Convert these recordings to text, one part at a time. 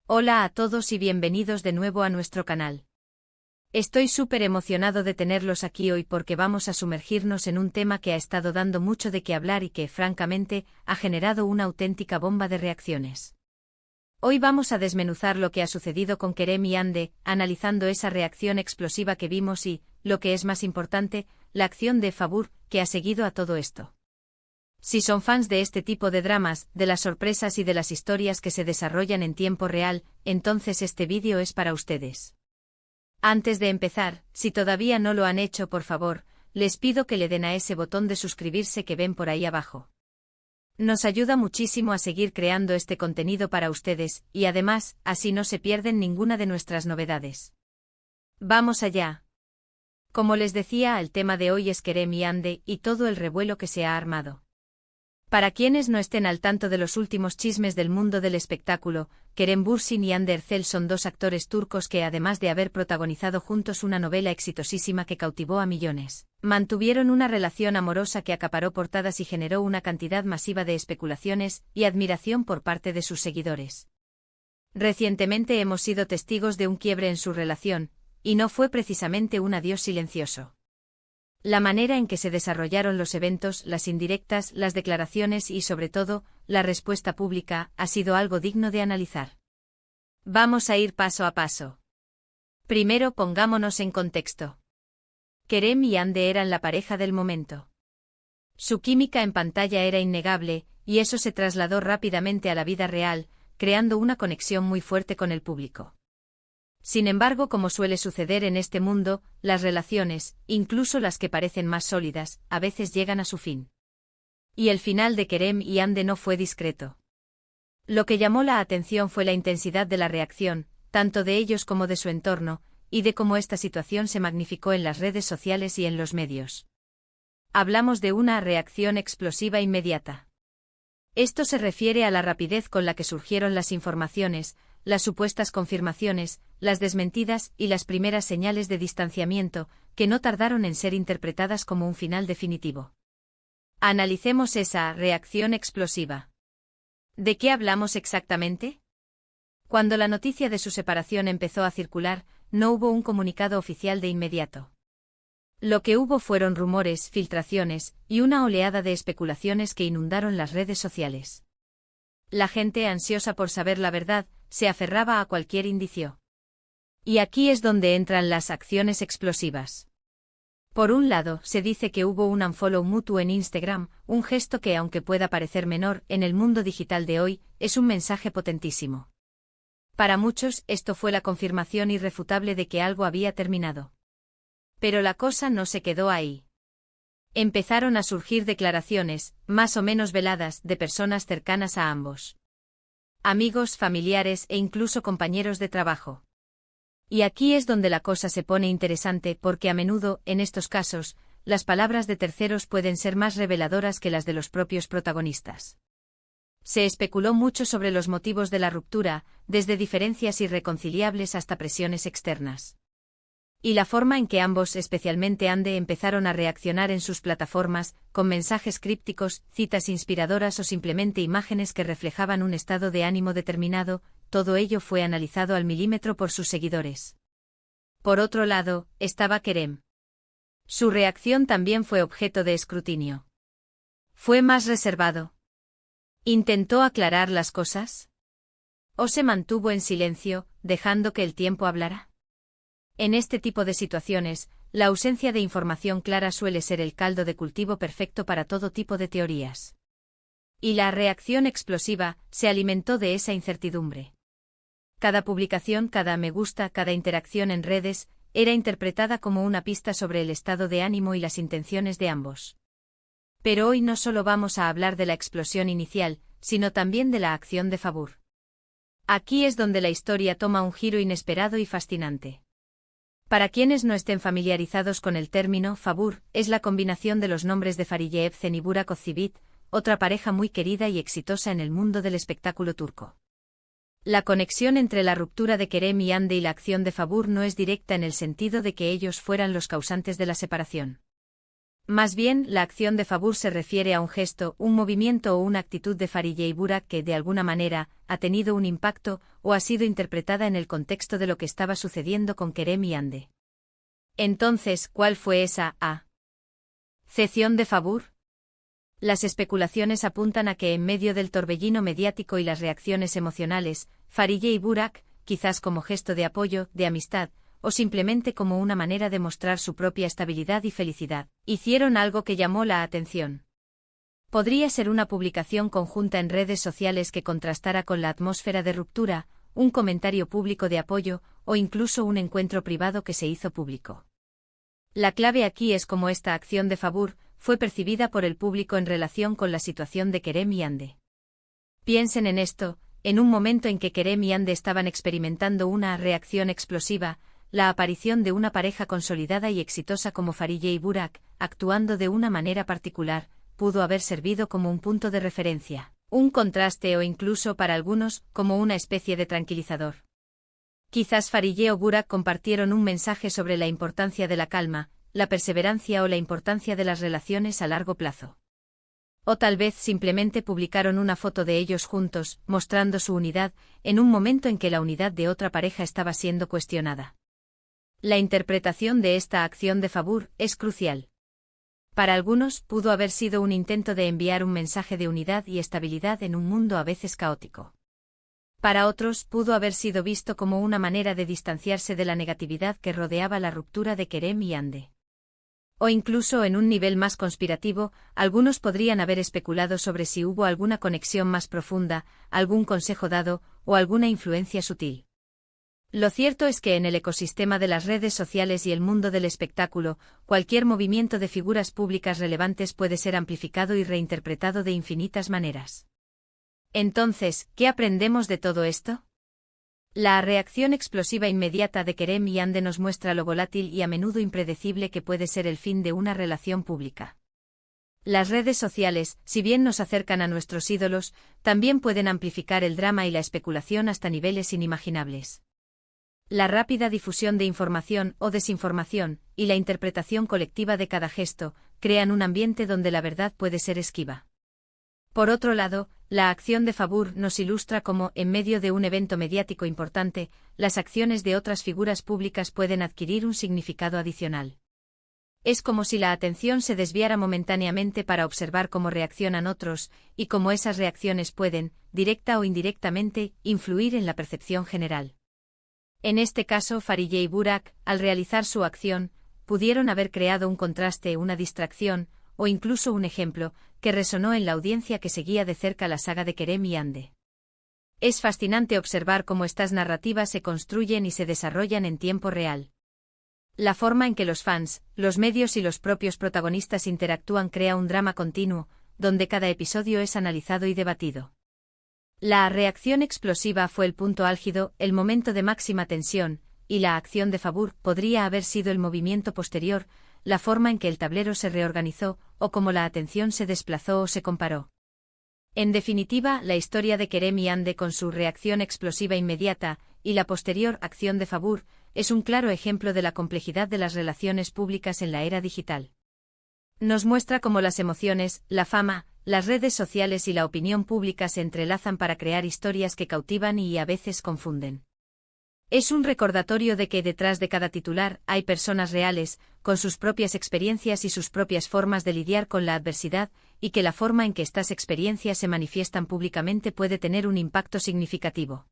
Hola a todos y bienvenidos de nuevo a nuestro canal. Estoy súper emocionado de tenerlos aquí hoy porque vamos a sumergirnos en un tema que ha estado dando mucho de qué hablar y que, francamente, ha generado una auténtica bomba de reacciones. Hoy vamos a desmenuzar lo que ha sucedido con Kerem y Hande, analizando esa reacción explosiva que vimos y, lo que es más importante, la acción de Favour, que ha seguido a todo esto. Si son fans de este tipo de dramas, de las sorpresas y de las historias que se desarrollan en tiempo real, entonces este vídeo es para ustedes. Antes de empezar, si todavía no lo han hecho, por favor, les pido que le den a ese botón de suscribirse que ven por ahí abajo. Nos ayuda muchísimo a seguir creando este contenido para ustedes, y además, así no se pierden ninguna de nuestras novedades. ¡Vamos allá! Como les decía, el tema de hoy es Kerem y Hande y todo el revuelo que se ha armado. Para quienes no estén al tanto de los últimos chismes del mundo del espectáculo, Kerem Bürsin y Hande Erçel son dos actores turcos que, además de haber protagonizado juntos una novela exitosísima que cautivó a millones, mantuvieron una relación amorosa que acaparó portadas y generó una cantidad masiva de especulaciones y admiración por parte de sus seguidores. Recientemente hemos sido testigos de un quiebre en su relación, y no fue precisamente un adiós silencioso. La manera en que se desarrollaron los eventos, las indirectas, las declaraciones y, sobre todo, la respuesta pública, ha sido algo digno de analizar. Vamos a ir paso a paso. Primero pongámonos en contexto. Kerem y Hande eran la pareja del momento. Su química en pantalla era innegable, y eso se trasladó rápidamente a la vida real, creando una conexión muy fuerte con el público. Sin embargo, como suele suceder en este mundo, las relaciones, incluso las que parecen más sólidas, a veces llegan a su fin. Y el final de Kerem y Hande no fue discreto. Lo que llamó la atención fue la intensidad de la reacción, tanto de ellos como de su entorno, y de cómo esta situación se magnificó en las redes sociales y en los medios. Hablamos de una reacción explosiva inmediata. Esto se refiere a la rapidez con la que surgieron las informaciones, las supuestas confirmaciones, las desmentidas y las primeras señales de distanciamiento, que no tardaron en ser interpretadas como un final definitivo. Analicemos esa reacción explosiva. ¿De qué hablamos exactamente? Cuando la noticia de su separación empezó a circular, no hubo un comunicado oficial de inmediato. Lo que hubo fueron rumores, filtraciones y una oleada de especulaciones que inundaron las redes sociales. La gente, ansiosa por saber la verdad, se aferraba a cualquier indicio. Y aquí es donde entran las acciones explosivas. Por un lado, se dice que hubo un unfollow mutuo en Instagram, un gesto que, aunque pueda parecer menor, en el mundo digital de hoy, es un mensaje potentísimo. Para muchos, esto fue la confirmación irrefutable de que algo había terminado. Pero la cosa no se quedó ahí. Empezaron a surgir declaraciones, más o menos veladas, de personas cercanas a ambos. Amigos, familiares e incluso compañeros de trabajo. Y aquí es donde la cosa se pone interesante porque a menudo, en estos casos, las palabras de terceros pueden ser más reveladoras que las de los propios protagonistas. Se especuló mucho sobre los motivos de la ruptura, desde diferencias irreconciliables hasta presiones externas. Y la forma en que ambos, especialmente Hande, empezaron a reaccionar en sus plataformas, con mensajes crípticos, citas inspiradoras o simplemente imágenes que reflejaban un estado de ánimo determinado, todo ello fue analizado al milímetro por sus seguidores. Por otro lado, estaba Kerem. Su reacción también fue objeto de escrutinio. ¿Fue más reservado? ¿Intentó aclarar las cosas? ¿O se mantuvo en silencio, dejando que el tiempo hablara? En este tipo de situaciones, la ausencia de información clara suele ser el caldo de cultivo perfecto para todo tipo de teorías. Y la reacción explosiva se alimentó de esa incertidumbre. Cada publicación, cada me gusta, cada interacción en redes, era interpretada como una pista sobre el estado de ánimo y las intenciones de ambos. Pero hoy no solo vamos a hablar de la explosión inicial, sino también de la acción de Favour. Aquí es donde la historia toma un giro inesperado y fascinante. Para quienes no estén familiarizados con el término, Favour es la combinación de los nombres de Fariye Evcen y Burak Özçivit, otra pareja muy querida y exitosa en el mundo del espectáculo turco. La conexión entre la ruptura de Kerem y Hande y la acción de Favour no es directa en el sentido de que ellos fueran los causantes de la separación. Más bien, la acción de Fabur se refiere a un gesto, un movimiento o una actitud de Farije y Burak que, de alguna manera, ha tenido un impacto o ha sido interpretada en el contexto de lo que estaba sucediendo con Kerem y Hande. Entonces, ¿cuál fue esa acción de Fabur? Las especulaciones apuntan a que en medio del torbellino mediático y las reacciones emocionales, Farije y Burak, quizás como gesto de apoyo, de amistad, o simplemente como una manera de mostrar su propia estabilidad y felicidad, hicieron algo que llamó la atención. Podría ser una publicación conjunta en redes sociales que contrastara con la atmósfera de ruptura, un comentario público de apoyo, o incluso un encuentro privado que se hizo público. La clave aquí es cómo esta acción de Fabur fue percibida por el público en relación con la situación de Kerem y Hande. Piensen en esto, en un momento en que Kerem y Hande estaban experimentando una reacción explosiva, la aparición de una pareja consolidada y exitosa como Farije y Burak, actuando de una manera particular, pudo haber servido como un punto de referencia, un contraste o incluso para algunos, como una especie de tranquilizador. Quizás Farije o Burak compartieron un mensaje sobre la importancia de la calma, la perseverancia o la importancia de las relaciones a largo plazo. O tal vez simplemente publicaron una foto de ellos juntos, mostrando su unidad, en un momento en que la unidad de otra pareja estaba siendo cuestionada. La interpretación de esta acción de Fabur es crucial. Para algunos pudo haber sido un intento de enviar un mensaje de unidad y estabilidad en un mundo a veces caótico. Para otros pudo haber sido visto como una manera de distanciarse de la negatividad que rodeaba la ruptura de Kerem y Hande. O incluso en un nivel más conspirativo, algunos podrían haber especulado sobre si hubo alguna conexión más profunda, algún consejo dado, o alguna influencia sutil. Lo cierto es que en el ecosistema de las redes sociales y el mundo del espectáculo, cualquier movimiento de figuras públicas relevantes puede ser amplificado y reinterpretado de infinitas maneras. Entonces, ¿qué aprendemos de todo esto? La reacción explosiva inmediata de Kerem y Hande nos muestra lo volátil y a menudo impredecible que puede ser el fin de una relación pública. Las redes sociales, si bien nos acercan a nuestros ídolos, también pueden amplificar el drama y la especulación hasta niveles inimaginables. La rápida difusión de información o desinformación, y la interpretación colectiva de cada gesto, crean un ambiente donde la verdad puede ser esquiva. Por otro lado, la acción de Fabur nos ilustra cómo, en medio de un evento mediático importante, las acciones de otras figuras públicas pueden adquirir un significado adicional. Es como si la atención se desviara momentáneamente para observar cómo reaccionan otros, y cómo esas reacciones pueden, directa o indirectamente, influir en la percepción general. En este caso, Farije y Burak, al realizar su acción, pudieron haber creado un contraste, una distracción, o incluso un ejemplo, que resonó en la audiencia que seguía de cerca la saga de Kerem y Hande. Es fascinante observar cómo estas narrativas se construyen y se desarrollan en tiempo real. La forma en que los fans, los medios y los propios protagonistas interactúan crea un drama continuo, donde cada episodio es analizado y debatido. La reacción explosiva fue el punto álgido, el momento de máxima tensión, y la acción de Fabur podría haber sido el movimiento posterior, la forma en que el tablero se reorganizó, o cómo la atención se desplazó o se comparó. En definitiva, la historia de Kerem y Hande con su reacción explosiva inmediata, y la posterior acción de Fabur, es un claro ejemplo de la complejidad de las relaciones públicas en la era digital. Nos muestra cómo las emociones, la fama, las redes sociales y la opinión pública se entrelazan para crear historias que cautivan y a veces confunden. Es un recordatorio de que detrás de cada titular hay personas reales, con sus propias experiencias y sus propias formas de lidiar con la adversidad, y que la forma en que estas experiencias se manifiestan públicamente puede tener un impacto significativo.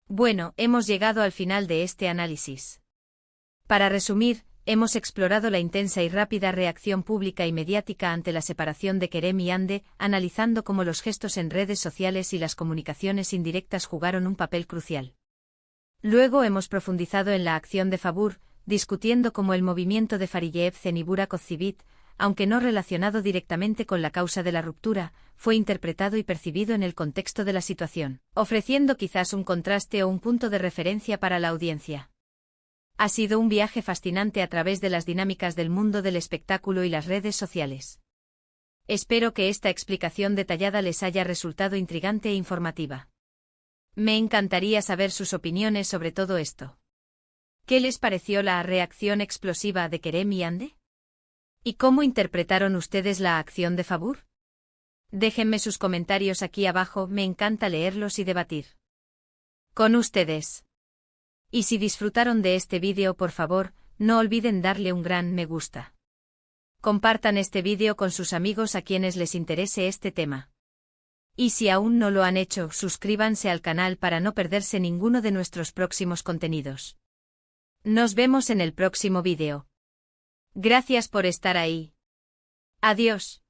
Bueno, hemos llegado al final de este análisis. Para resumir, hemos explorado la intensa y rápida reacción pública y mediática ante la separación de Kerem y Hande, analizando cómo los gestos en redes sociales y las comunicaciones indirectas jugaron un papel crucial. Luego hemos profundizado en la acción de Fabur, discutiendo cómo el movimiento de Farije Ebsen y Burak Ozcivit, aunque no relacionado directamente con la causa de la ruptura, fue interpretado y percibido en el contexto de la situación, ofreciendo quizás un contraste o un punto de referencia para la audiencia. Ha sido un viaje fascinante a través de las dinámicas del mundo del espectáculo y las redes sociales. Espero que esta explicación detallada les haya resultado intrigante e informativa. Me encantaría saber sus opiniones sobre todo esto. ¿Qué les pareció la reacción explosiva de Kerem y Hande? ¿Y cómo interpretaron ustedes la acción de Fabur? Déjenme sus comentarios aquí abajo, me encanta leerlos y debatir con ustedes. Y si disfrutaron de este vídeo, por favor, no olviden darle un gran me gusta. Compartan este vídeo con sus amigos a quienes les interese este tema. Y si aún no lo han hecho, suscríbanse al canal para no perderse ninguno de nuestros próximos contenidos. Nos vemos en el próximo vídeo. Gracias por estar ahí. Adiós.